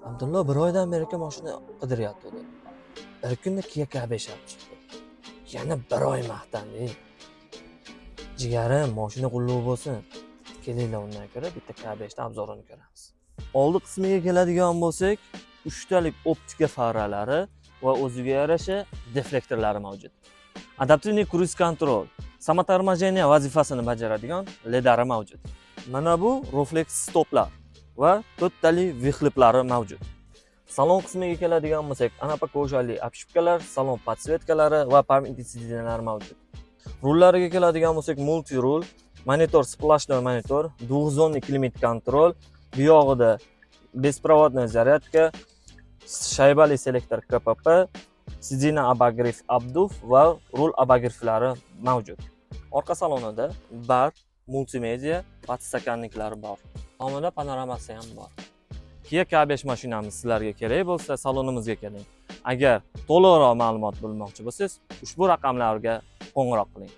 Abdullo bir oydan beri mashina qidiryapti dedi. Bir kunda Kia K5 olib chiqdi. Yana bir oy maqtandi. Jigarim, mashina qulluq bo'lsin. Kelinglar undan ko'ra bitta K5 dan obzorini ko'ramiz. Oldi qismiga keladigan bo'lsak, 3 talik optika faralari va o'ziga yarasha deflektorlari mavjud. Adaptivniy kruiz kontrol, samotormojeniya vazifasini bajaradigan ledari mavjud. Mana bu refleks stoplar va 4 tali vixliplari mavjud. Salon qismiga keladigan bo'lsak, anapa ko'shali obshipkalar, salon podsvetkalari va pamyatnik sidinalari mavjud. Rullariga keladigan bo'lsak, multi rul, monitor, splashnoy monitor, duxzonli klimat kontrol, bu yog'ida беспроводная zaryadka, shaybali selektor KPP, sidina abagriff abduf va rul abagrifflari mavjud. Orqa salonida bar, multimedia, podstakanniklari bor. Tomida panoramasi ham bor. Kia K5 mashinamiz sizlarga kerak bo'lsa, salonimizga keling. Agar to'liqroq ma'lumot bilmoqchi bo'lsangiz, ushbu raqamlarga qo'ng'iroq qiling.